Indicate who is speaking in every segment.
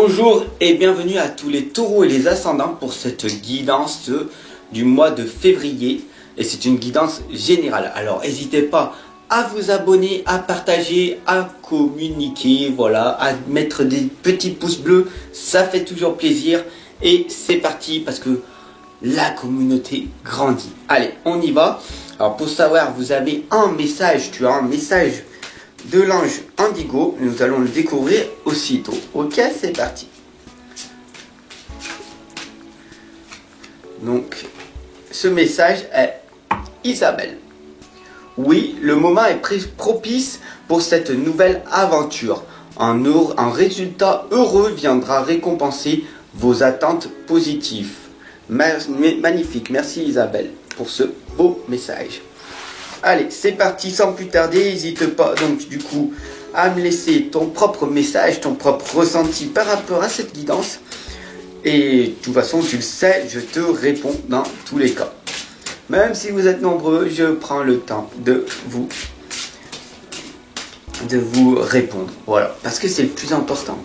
Speaker 1: Bonjour et bienvenue à tous les taureaux et les ascendants pour cette guidance du mois de février. Et c'est une guidance générale. Alors n'hésitez pas à vous abonner, à partager, à communiquer, voilà, à mettre des petits pouces bleus. Ça fait toujours plaisir. Et c'est parti parce que la communauté grandit. Allez, on y va. Alors pour savoir, vous avez un message, tu as un message de l'ange Indigo, nous allons le découvrir aussitôt. Ok, c'est parti. Donc, ce message est Isabelle. Oui, le moment est propice pour cette nouvelle aventure. Un résultat heureux viendra récompenser vos attentes positives. Magnifique, merci Isabelle pour ce beau message. Allez, c'est parti, sans plus tarder, n'hésite pas donc du coup à me laisser ton propre message, ton propre ressenti par rapport à cette guidance. Et de toute façon, tu le sais, je te réponds dans tous les cas. Même si vous êtes nombreux, je prends le temps de vous répondre. Voilà, parce que c'est le plus important.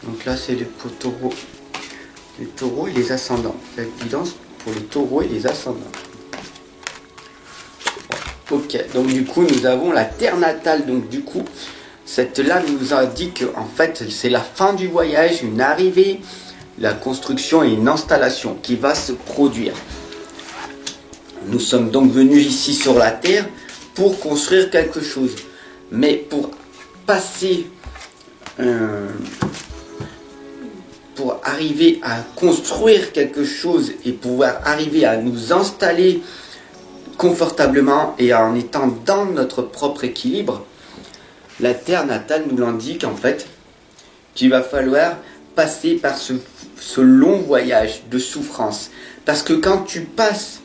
Speaker 1: Donc là, c'est les taureaux et les ascendants. La guidance pour les taureaux et les ascendants. Ok, donc du coup, nous avons la terre natale. Donc du coup, cette lame nous indique en fait, c'est la fin du voyage, une arrivée, la construction et une installation qui va se produire. Nous sommes donc venus ici sur la terre pour construire quelque chose. Mais pour passer... pour arriver à construire quelque chose et pouvoir arriver à nous installer confortablement et en étant dans notre propre équilibre, la terre natale nous l'indique en fait qu'il va falloir passer par ce long voyage de souffrance. Parce que quand tu passes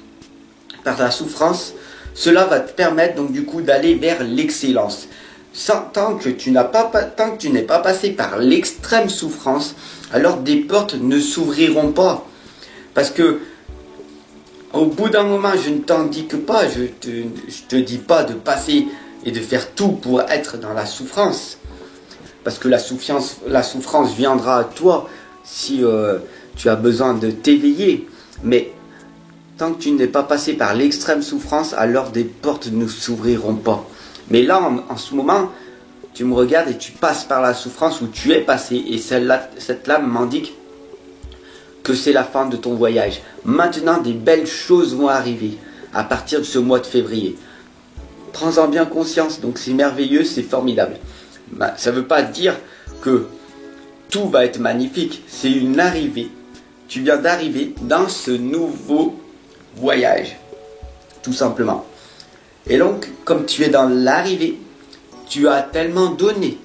Speaker 1: par la souffrance, cela va te permettre donc du coup d'aller vers l'excellence. Tant que tu n'es pas passé par l'extrême souffrance, alors des portes ne s'ouvriront pas. Parce que au bout d'un moment, je ne t'indique pas, je te dis pas de passer et de faire tout pour être dans la souffrance. Parce que la souffrance viendra à toi si tu as besoin de t'éveiller. Mais tant que tu n'es pas passé par l'extrême souffrance, alors des portes ne s'ouvriront pas. Mais là, en ce moment, tu me regardes et tu passes par la souffrance où tu es passé. Et cette lame m'indique que c'est la fin de ton voyage. Maintenant, des belles choses vont arriver à partir de ce mois de février. Prends-en bien conscience. Donc c'est merveilleux, c'est formidable. Ça ne veut pas dire que tout va être magnifique. C'est une arrivée. Tu viens d'arriver dans ce nouveau voyage. Tout simplement. Et donc, comme tu es dans l'arrivée, tu as tellement donné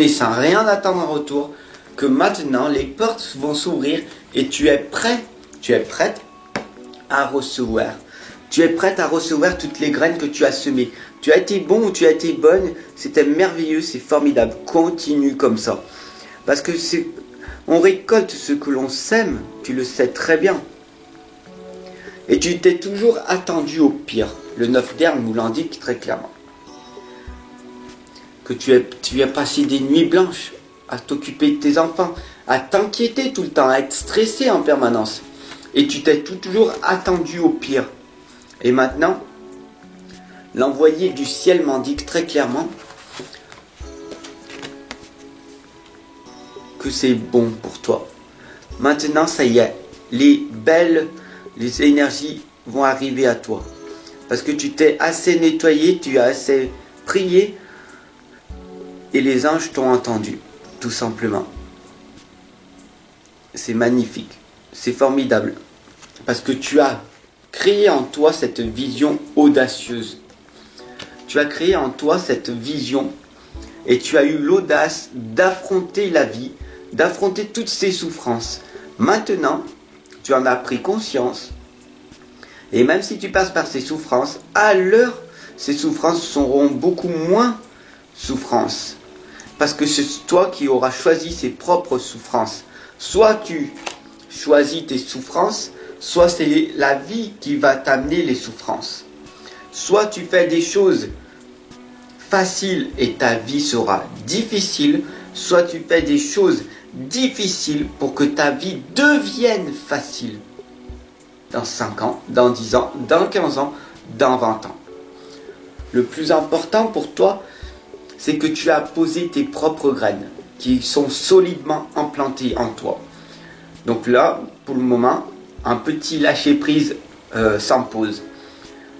Speaker 1: sans rien attendre en retour, que maintenant les portes vont s'ouvrir et tu es prête à recevoir. Tu es prête à recevoir toutes les graines que tu as semées. Tu as été bon ou tu as été bonne, c'était merveilleux, c'est formidable. Continue comme ça. Parce que on récolte ce que l'on sème, tu le sais très bien. Et tu t'es toujours attendu au pire. Le 9 d'air nous l'indique très clairement. Que tu as passé des nuits blanches à t'occuper de tes enfants, à t'inquiéter tout le temps, à être stressé en permanence. Et tu t'es toujours attendu au pire. Et maintenant, l'envoyé du ciel m'indique très clairement que c'est bon pour toi. Maintenant, ça y est, les énergies vont arriver à toi. Parce que tu t'es assez nettoyé, tu as assez prié et les anges t'ont entendu, tout simplement. C'est magnifique, c'est formidable. Parce que tu as créé en toi cette vision audacieuse. Tu as créé en toi cette vision et tu as eu l'audace d'affronter la vie, d'affronter toutes ces souffrances. Maintenant, tu en as pris conscience. Et même si tu passes par ces souffrances, alors ces souffrances seront beaucoup moins souffrances. Parce que c'est toi qui auras choisi ses propres souffrances. Soit tu choisis tes souffrances, soit c'est la vie qui va t'amener les souffrances. Soit tu fais des choses faciles et ta vie sera difficile, soit tu fais des choses difficiles pour que ta vie devienne facile. Dans 5 ans, dans 10 ans, dans 15 ans, dans 20 ans. Le plus important pour toi, c'est que tu as posé tes propres graines qui sont solidement implantées en toi. Donc là, pour le moment, un petit lâcher-prise s'impose.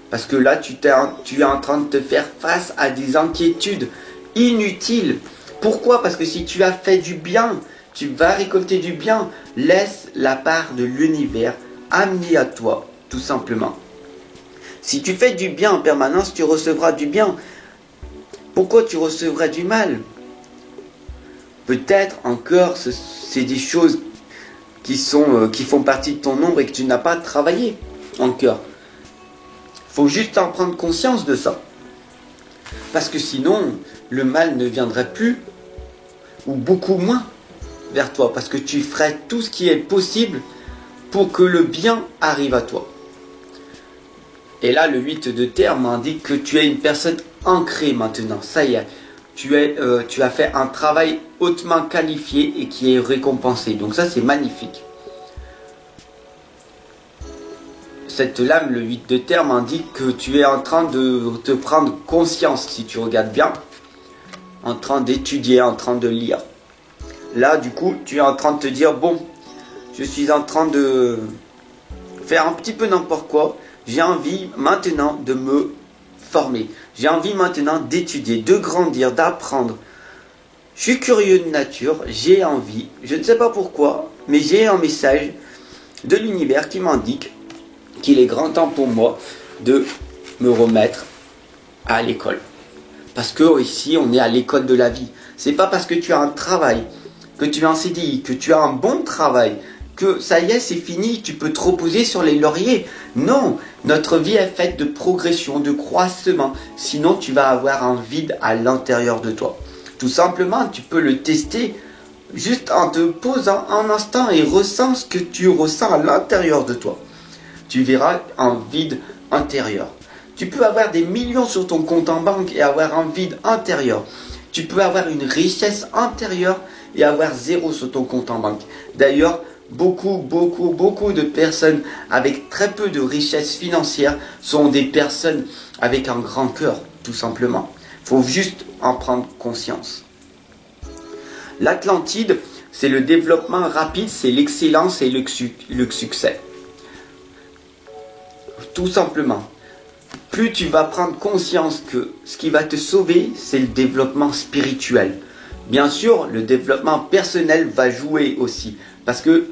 Speaker 1: Parce que là, tu es en train de te faire face à des inquiétudes inutiles. Pourquoi? Parce que si tu as fait du bien, tu vas récolter du bien. Laisse la part de l'univers amener à toi, tout simplement. Si tu fais du bien en permanence, tu recevras du bien. Pourquoi tu recevras du mal? Peut-être encore, c'est des choses qui font partie de ton ombre et que tu n'as pas travaillé encore. Il faut juste en prendre conscience de ça. Parce que sinon, le mal ne viendrait plus, ou beaucoup moins, vers toi. Parce que tu ferais tout ce qui est possible pour que le bien arrive à toi. Et là, le 8 de terre m'indique que tu es une personne ancrée maintenant. Ça y est, tu as fait un travail hautement qualifié et qui est récompensé. Donc ça, c'est magnifique. Cette lame, le 8 de terre, m'indique que tu es en train de te prendre conscience, si tu regardes bien, en train d'étudier, en train de lire. Là, du coup, tu es en train de te dire, bon, je suis en train de faire un petit peu n'importe quoi. J'ai envie maintenant de me former. J'ai envie maintenant d'étudier, de grandir, d'apprendre. Je suis curieux de nature, j'ai envie, je ne sais pas pourquoi, mais j'ai un message de l'univers qui m'indique qu'il est grand temps pour moi de me remettre à l'école. Parce que ici, on est à l'école de la vie. C'est pas parce que tu as un travail, que tu as un CDI, que tu as un bon travail, que ça y est, c'est fini, tu peux te reposer sur les lauriers. Non, notre vie est faite de progression, de croissement. Sinon, tu vas avoir un vide à l'intérieur de toi. Tout simplement, tu peux le tester juste en te posant un instant et ressens ce que tu ressens à l'intérieur de toi. Tu verras un vide intérieur. Tu peux avoir des millions sur ton compte en banque et avoir un vide intérieur. Tu peux avoir une richesse intérieure et avoir 0 sur ton compte en banque. D'ailleurs, beaucoup de personnes avec très peu de richesse financière sont des personnes avec un grand cœur, tout simplement. Il faut juste en prendre conscience. L'Atlantide, c'est le développement rapide, c'est l'excellence et le succès. Tout simplement. Plus tu vas prendre conscience que ce qui va te sauver, c'est le développement spirituel. Bien sûr, le développement personnel va jouer aussi. Parce que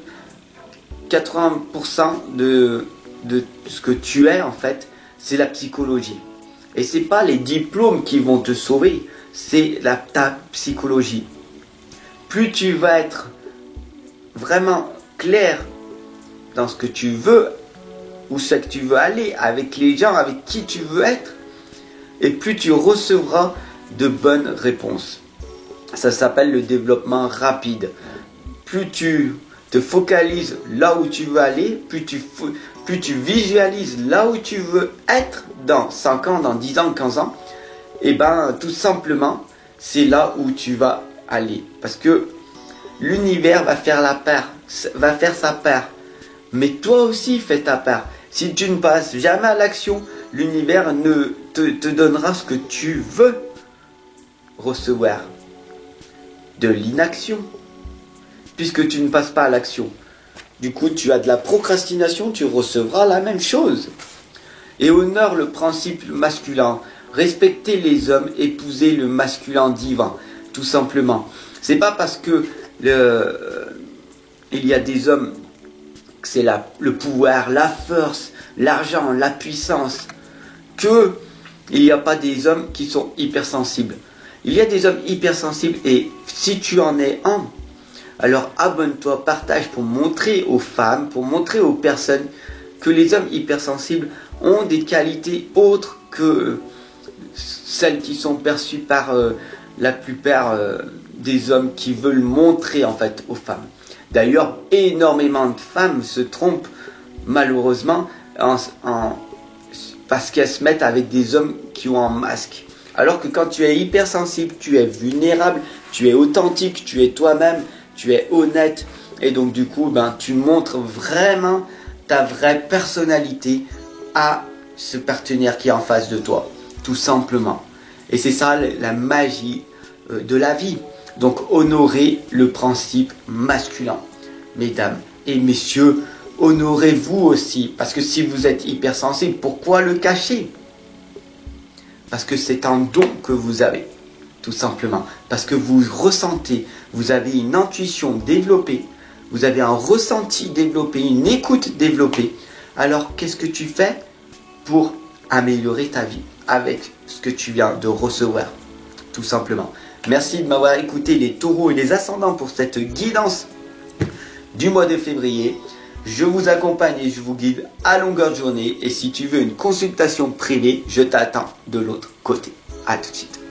Speaker 1: 80% de ce que tu es, en fait, c'est la psychologie. Et ce n'est pas les diplômes qui vont te sauver, c'est ta psychologie. Plus tu vas être vraiment clair dans ce que tu veux, où c'est que tu veux aller, avec les gens avec qui tu veux être, et plus tu recevras de bonnes réponses. Ça s'appelle le développement rapide. Plus tu te focalises là où tu veux aller, plus tu visualises là où tu veux être dans 5 ans, dans 10 ans, 15 ans, et bien tout simplement, c'est là où tu vas aller. Parce que l'univers va faire sa part. Mais toi aussi fais ta part. Si tu ne passes jamais à l'action, l'univers ne te donnera ce que tu veux recevoir. De l'inaction. Puisque tu ne passes pas à l'action. Du coup, tu as de la procrastination, tu recevras la même chose. Et honore le principe masculin. Respectez les hommes, épousez le masculin divin. Tout simplement. C'est pas parce que il y a des hommes que c'est le pouvoir, la force, l'argent, la puissance, que il n'y a pas des hommes qui sont hypersensibles. Il y a des hommes hypersensibles et si tu en es un, alors abonne-toi, partage pour montrer aux femmes, pour montrer aux personnes que les hommes hypersensibles ont des qualités autres que celles qui sont perçues par la plupart des hommes qui veulent montrer en fait aux femmes. D'ailleurs, énormément de femmes se trompent malheureusement, parce qu'elles se mettent avec des hommes qui ont un masque. Alors que quand tu es hypersensible, tu es vulnérable, tu es authentique, tu es toi-même, tu es honnête. Et donc du coup, tu montres vraiment ta vraie personnalité à ce partenaire qui est en face de toi, tout simplement. Et c'est ça la magie de la vie. Donc honorez le principe masculin. Mesdames et messieurs, honorez-vous aussi. Parce que si vous êtes hypersensible, pourquoi le cacher? Parce que c'est un don que vous avez, tout simplement. Parce que vous ressentez, vous avez une intuition développée, vous avez un ressenti développé, une écoute développée. Alors, qu'est-ce que tu fais pour améliorer ta vie avec ce que tu viens de recevoir, tout simplement. Merci de m'avoir écouté les taureaux et les ascendants pour cette guidance du mois de février. Je vous accompagne et je vous guide à longueur de journée. Et si tu veux une consultation privée, je t'attends de l'autre côté. À tout de suite.